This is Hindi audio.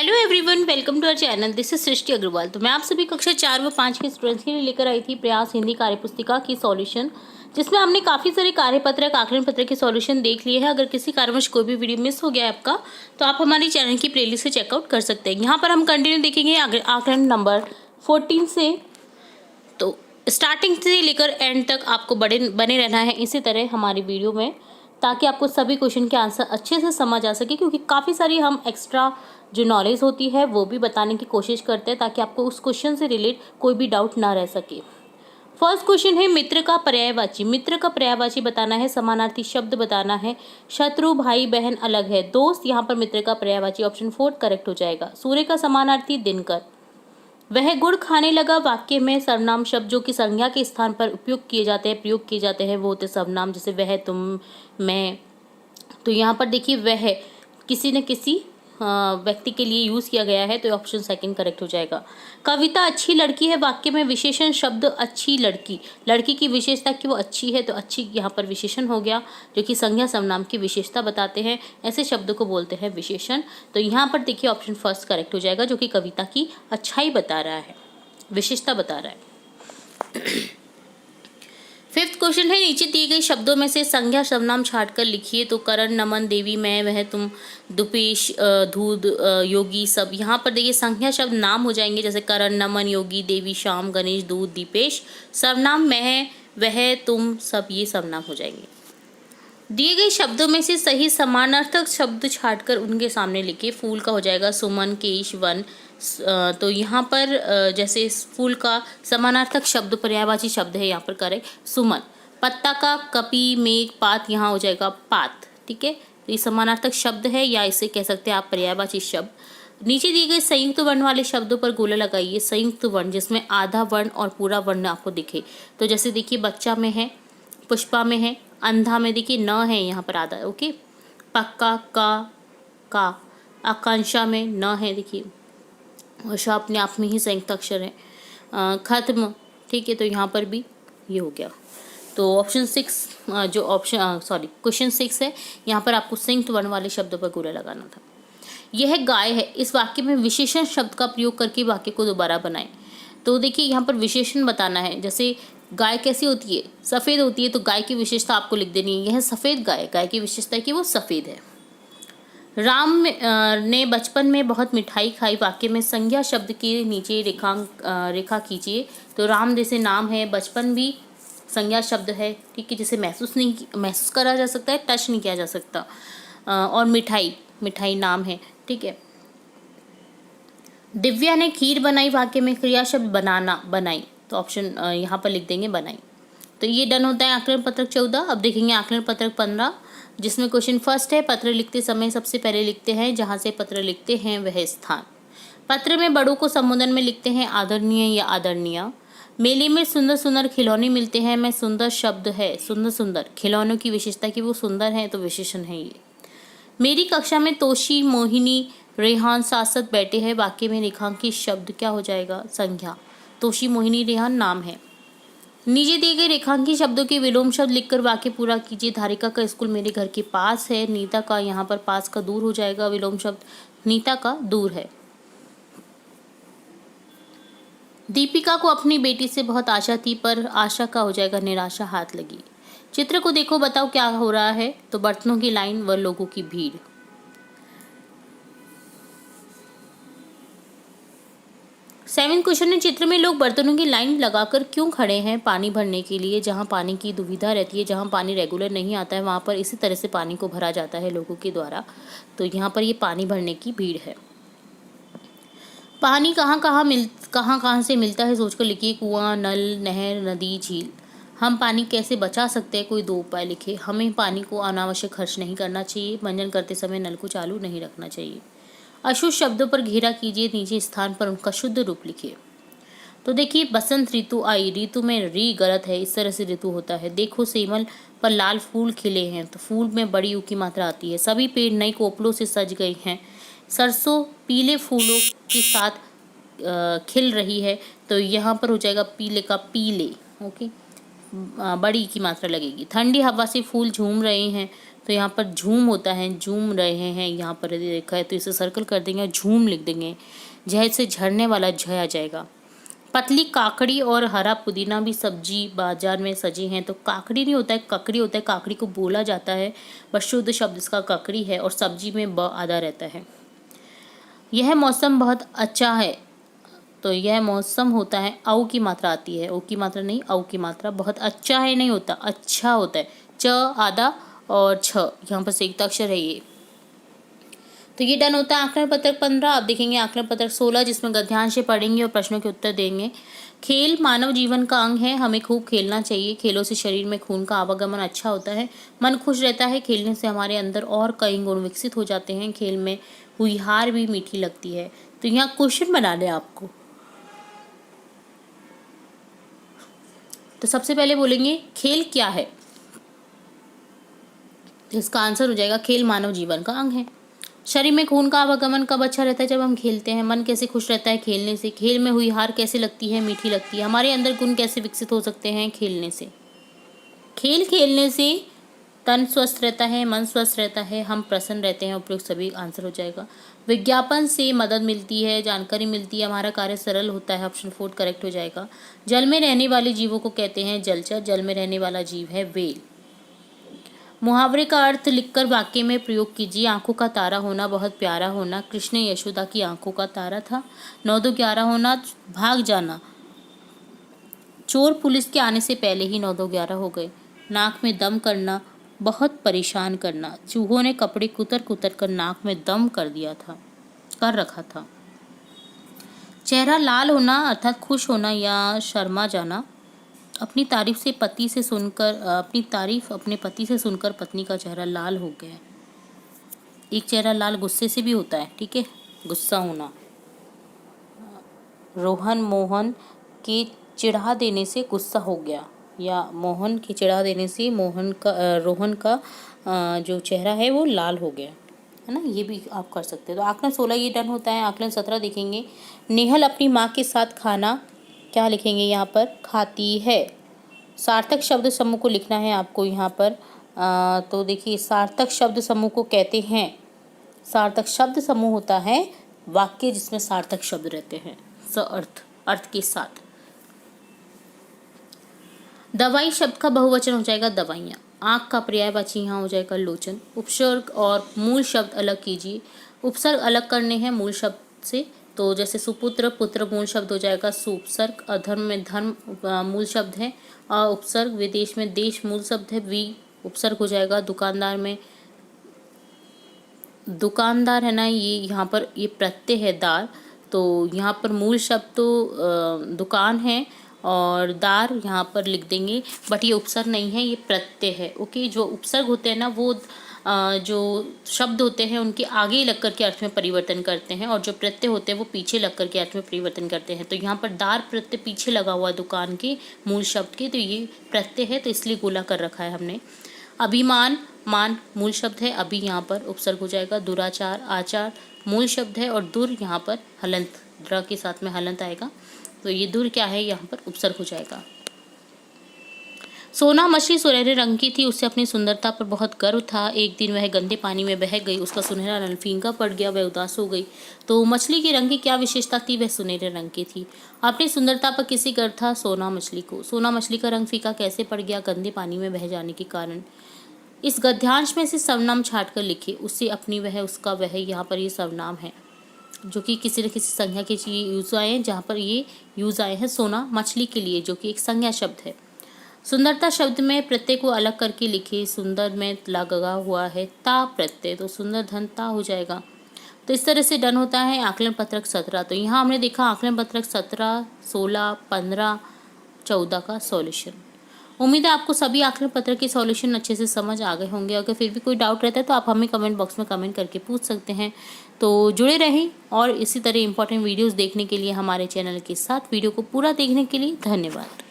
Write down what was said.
Hello everyone, welcome to our channel. This is Srishti Agarwal. तो मैं आप सभी कक्षा 4 व 5 के स्टूडेंट्स के लिए लेकर आई थी प्रयास हिंदी कार्यपुस्तिका की सॉल्यूशन, जिसमें हमने काफ़ी सारे कार्यपत्रक आकलन पत्र के सॉल्यूशन देख लिए हैं। अगर किसी कारणवश कोई भी वीडियो मिस हो गया है आपका, तो आप हमारे चैनल की प्लेलिस्ट से चेकआउट कर सकते हैं। यहाँ पर हम कंटिन्यू देखेंगे आकलन नंबर 14 से। तो स्टार्टिंग से लेकर एंड तक आपको बने रहना है इसी तरह हमारी वीडियो में, ताकि आपको सभी क्वेश्चन के आंसर अच्छे से समझ आ सके, क्योंकि काफ़ी सारी हम एक्स्ट्रा जो नॉलेज होती है वो भी बताने की कोशिश करते हैं, ताकि आपको उस क्वेश्चन से रिलेट कोई भी डाउट ना रह सके। फर्स्ट क्वेश्चन है मित्र का पर्यायवाची। मित्र का पर्यायवाची बताना है, समानार्थी शब्द बताना है। शत्रु, भाई बहन अलग है। दोस्त, यहाँ पर मित्र का पर्यायवाची ऑप्शन 4 करेक्ट हो जाएगा। सूर्य का समानार्थी दिनकर। वह गुड़ खाने लगा वाक्य में सर्वनाम शब्द जो कि संज्ञा के स्थान पर उपयोग किए जाते हैं, प्रयोग किए जाते हैं, वो होते सर्वनाम, जैसे वह, तुम, मैं। तो यहाँ पर देखिए वह किसी न किसी व्यक्ति के लिए यूज किया गया है, तो ऑप्शन सेकंड करेक्ट हो जाएगा। कविता अच्छी लड़की है वाक्य में विशेषण शब्द अच्छी लड़की। लड़की की विशेषता कि वो अच्छी है, तो अच्छी यहाँ पर विशेषण हो गया, जो कि संज्ञा सर्वनाम की विशेषता बताते हैं। ऐसे शब्द को बोलते हैं विशेषण। तो यहाँ पर देखिए ऑप्शन फर्स्ट करेक्ट हो जाएगा, जो कि कविता की अच्छाई बता रहा है, विशेषता बता रहा है। फिफ्थ क्वेश्चन है, नीचे दिए गए शब्दों में से संज्ञा सर्वनाम छांटकर लिखिए। तो करण, नमन, देवी, मैं, वह, तुम, दुपेश, धूद, योगी, सब। यहाँ पर देखिए संज्ञा शब्द नाम हो जाएंगे, जैसे करण, नमन, योगी, देवी, श्याम, गणेश, दूध, दीपेश। सर्वनाम मैं, वह, तुम, सब, ये सर्वनाम हो जाएंगे। दिए गए शब्दों में से सही समानार्थक शब्द छांटकर उनके सामने लिखिए। फूल का हो जाएगा सुमन, केश, वन। तो यहाँ पर जैसे फूल का समानार्थक शब्द पर्यायवाची शब्द है यहाँ पर करेक्ट सुमन। पत्ता का कपी, मेघ, पात, यहाँ हो जाएगा पात। ठीक है, तो ये समानार्थक शब्द है, या इसे कह सकते हैं आप पर्यायवाची शब्द। नीचे दिए गए संयुक्त वर्ण वाले शब्दों पर गोला लगाइए। संयुक्त वर्ण जिसमें आधा वर्ण और पूरा वर्ण आपको दिखे, तो जैसे देखिए बच्चा में है, पुष्पा में है, अंधा में देखिए न है यहाँ पर आधा। ओके, पक्का का, आकांक्षा में न है देखिए, श अपने आप में ही संयुक्त अक्षर है। खत्म, ठीक है, तो यहाँ पर भी ये हो गया। तो ऑप्शन 6 जो क्वेश्चन 6 है, यहाँ पर आपको संयुक्त वर्ण वाले शब्दों पर गोला लगाना था। यह गाय है, इस वाक्य में विशेषण शब्द का प्रयोग करके वाक्य को दोबारा बनाएं। तो देखिए यहाँ पर विशेषण बताना है, जैसे गाय कैसी होती है, सफ़ेद होती है, तो गाय की विशेषता आपको लिख देनी है। यह सफ़ेद गाय, गाय की विशेषता है कि वो सफ़ेद है। राम ने बचपन में बहुत मिठाई खाई, वाक्य में संज्ञा शब्द के नीचे रेखा कीजिए। तो राम जैसे नाम है, बचपन भी संज्ञा शब्द है, ठीक है, जिसे महसूस करा जा सकता है, टच नहीं किया जा सकता। और मिठाई नाम है, ठीक है। दिव्या ने खीर बनाई, वाक्य में क्रिया शब्द बनाना, बनाई, तो ऑप्शन यहाँ पर लिख देंगे बनाई। तो ये डन होता है आकलन पत्रक 14। अब देखेंगे आकलन पत्रक 15, जिसमें क्वेश्चन फर्स्ट है, पत्र लिखते समय सबसे पहले लिखते हैं जहाँ से पत्र लिखते हैं वह स्थान। पत्र में बड़ों को संबोधन में लिखते हैं आदरणीय या आदरणीय। मेले में सुंदर सुंदर खिलौने मिलते हैं, मैं सुंदर शब्द है, सुंदर सुंदर खिलौनों की विशेषता कि वो सुंदर हैं, तो विशेषण है ये। मेरी कक्षा में तोशी, मोहिनी, रेहान साथ साथ बैठे हैं, वाक्य में रेखांकित शब्द क्या हो जाएगा, संज्ञा। तोशी, मोहिनी, रेहान नाम है। नीचे दिए गए रेखांकित शब्दों के विलोम शब्द लिखकर वाक्य पूरा कीजिए। धारिका का स्कूल मेरे घर के पास है, नीता का, यहाँ पर पास का दूर हो जाएगा, विलोम शब्द नीता का दूर है। दीपिका को अपनी बेटी से बहुत आशा थी, पर आशा का हो जाएगा निराशा, हाथ लगी। चित्र को देखो, बताओ क्या हो रहा है, तो बर्तनों की लाइन व लोगों की भीड़। सेवेंथ क्वेश्चन है, चित्र में लोग बर्तनों की लाइन लगाकर क्यों खड़े हैं, पानी भरने के लिए। जहां पानी की दुविधा रहती है, जहां पानी रेगुलर नहीं आता है, वहां पर इसी तरह से पानी को भरा जाता है लोगों के द्वारा। तो यहाँ पर ये पानी भरने की भीड़ है। पानी कहाँ से मिलता है सोचकर लिखिए। कुआं, नल, नहर, नदी, झील। हम पानी कैसे बचा सकते हैं, कोई 2 उपाय लिखे। हमें पानी को अनावश्यक खर्च नहीं करना चाहिए। मंजन करते समय नल को चालू नहीं रखना चाहिए। अशुद्ध शब्दों पर घेरा कीजिए, नीचे स्थान पर उनका शुद्ध रूप लिखिए। तो देखिए बसंत ऋतु आई, ऋतु में री गलत है, इस तरह से ऋतु होता है। देखो सेमल पर लाल फूल खिले हैं, तो फूल में बड़ी यू की मात्रा आती है। सभी पेड़ नई कोपलों से सज गए हैं। सरसों पीले फूलों के साथ खिल रही है, तो यहाँ पर हो जाएगा पीले का पीले। ओके, बड़ी की मात्रा लगेगी। ठंडी हवा से फूल झूम रहे हैं, तो तो यहाँ पर झूम होता है, झूम रहे हैं, यहाँ पर यदि देखा है तो इसे सर्कल कर देंगे और झूम लिख देंगे। झ से झड़ने वाला झ आ जाएगा। पतली काकड़ी और हरा पुदीना भी सब्जी बाजार में सजी हैं। तो काकड़ी नहीं होता है, ककड़ी होता है। काकड़ी को बोला जाता है, बस शुद्ध शब्द इसका ककड़ी है और सब्जी में ब आधा रहता है। यह मौसम बहुत अच्छा है, तो यह मौसम होता है, औ की मात्रा आती है, ओ की मात्रा नहीं, औ की मात्रा। बहुत अच्छा है नहीं होता, अच्छा होता है। च आधा और छ यहाँ पर संयुक्त अक्षर है ये। तो ये डन होता है आकलन पत्रक 15। अब देखेंगे आकलन पत्रक 16, जिसमें गद्यांश पढ़ेंगे और प्रश्नों के उत्तर देंगे। खेल मानव जीवन का अंग है, हमें खूब खेलना चाहिए। खेलों से शरीर में खून का आवागमन अच्छा होता है, मन खुश रहता है। खेलने से हमारे अंदर और कई गुण विकसित हो जाते हैं। खेल में हुई हार भी मीठी लगती है। तो यहाँ क्वेश्चन बनाने आपको, तो सबसे पहले बोलेंगे खेल क्या है, तो इसका आंसर हो जाएगा खेल मानव जीवन का अंग है। शरीर में खून का आवागमन कब अच्छा रहता है, जब हम खेलते हैं। मन कैसे खुश रहता है, खेलने से। खेल में हुई हार कैसे लगती है, मीठी लगती है। हमारे अंदर गुण कैसे विकसित हो सकते हैं, खेलने से। खेल खेलने से तन स्वस्थ रहता है, मन स्वस्थ रहता है, हम प्रसन्न रहते हैं। उपयुक्त सभी आंसर हो जाएगा। विज्ञापन से मदद मिलती है, जानकारी मिलती है, हमारा कार्य सरल होता है। ऑप्शन 4 करेक्ट हो जाएगा। जल में रहने वाले जीवों को कहते हैं जलचर। जल में रहने वाला जीव है व्हेल। मुहावरे का अर्थ लिखकर वाक्य में प्रयोग कीजिए। आंखों का तारा होना, बहुत प्यारा होना। कृष्ण यशोदा की आंखों का तारा था। 9-2-11 होना, भाग जाना। चोर पुलिस के आने से पहले ही 9-2-11 हो गए। नाक में दम करना, बहुत परेशान करना। चूहों ने कपड़े कुतर कुतर कर नाक में दम कर रखा था। चेहरा लाल होना अर्थात खुश होना या शर्मा जाना। अपनी तारीफ अपने पति से सुनकर पत्नी का चेहरा लाल हो गया। एक चेहरा लाल गुस्से से भी होता है, ठीक है, गुस्सा होना। मोहन के चिढ़ा देने से गुस्सा हो गया, या मोहन के चिढ़ा देने से रोहन का जो चेहरा है वो लाल हो गया, है ना। ये भी आप कर सकते हैं। तो आकलन 16 ये डन होता है। आकलन 17 देखेंगे। नेहल अपनी माँ के साथ खाना, क्या लिखेंगे यहाँ पर, खाती है। सार्थक शब्द समूह को लिखना है आपको यहाँ पर। तो देखिए, सार्थक शब्द समूह को कहते हैं, सार्थक शब्द समूह होता है वाक्य जिसमें सार्थक शब्द रहते हैं, अर्थ के साथ। दवाई शब्द का बहुवचन हो जाएगा दवाइयाँ। आँख का पर्यायवाची यहाँ हो जाएगा लोचन। उपसर्ग और मूल शब्द अलग कीजिए। उपसर्ग अलग करने हैं मूल शब्द से, तो जैसे सुपुत्र, पुत्र मूल शब्द हो जाएगा सुपसर्ग। अधर्म में धर्म मूल शब्द है उपसर्ग। विदेश में देश मूल शब्द है, वी उपसर्ग हो जाएगा। दुकानदार में दुकानदार है ना, ये यहाँ पर ये प्रत्यय है दार, तो यहाँ पर मूल शब्द तो दुकान है और दार यहाँ पर लिख देंगे, बट ये उपसर्ग नहीं है, ये प्रत्यय है। ओके, जो उपसर्ग होते हैं ना वो जो शब्द होते हैं उनके आगे लग कर के अर्थ में परिवर्तन करते हैं, और जो प्रत्यय होते हैं वो पीछे लग कर के अर्थ में परिवर्तन करते हैं। तो यहाँ पर दार प्रत्यय पीछे लगा हुआ दुकान के मूल शब्द के, तो ये प्रत्यय है, तो इसलिए गोला कर रखा है हमने। अभिमान, मान मूल शब्द है, अभी यहाँ पर उपसर्ग हो जाएगा। दुराचार, आचार मूल शब्द है, और दुर यहाँ पर हलंत, द्र के साथ में हलंत आएगा, तो ये दुर क्या है, यहाँ पर उपसर्ग हो जाएगा। सोना मछली सुनहरे रंग की थी, उसे अपनी सुंदरता पर बहुत गर्व था। एक दिन वह गंदे पानी में बह गई, उसका सुनहरा रंग फीका पड़ गया, वह उदास हो गई। तो मछली के रंग की क्या विशेषता थी, वह सुनहरे रंग की थी। अपनी सुंदरता पर किसी गर्व था, सोना मछली को। सोना मछली का रंग फीका कैसे पड़ गया, गंदे पानी में बह जाने के कारण। इस गद्यांश में से सर्वनाम छाट कर लिखे, उससे, अपनी, वह, उसका, वह, यहाँ पर ये सर्वनाम है जो कि किसी न किसी संज्ञा के यूज आए हैं, जहाँ पर ये यूज आए हैं सोना मछली के लिए, जो कि एक संज्ञा शब्द है। सुंदरता शब्द में प्रत्यय को अलग करके लिखे। सुंदर में लगा हुआ है ता प्रत्यय, तो सुंदर धन ता हो जाएगा। तो इस तरह से डन होता है आकलन पत्रक 17। तो यहाँ हमने देखा आकलन पत्रक 17, 16, 15, 14 का सॉल्यूशन। उम्मीद है आपको सभी आकलन पत्र के सॉल्यूशन अच्छे से समझ आ गए होंगे। अगर फिर भी कोई डाउट रहता है तो आप हमें कमेंट बॉक्स में कमेंट करके पूछ सकते हैं। तो जुड़े रहें और इसी तरह इंपॉर्टेंट वीडियोस देखने के लिए हमारे चैनल के साथ। वीडियो को पूरा देखने के लिए धन्यवाद।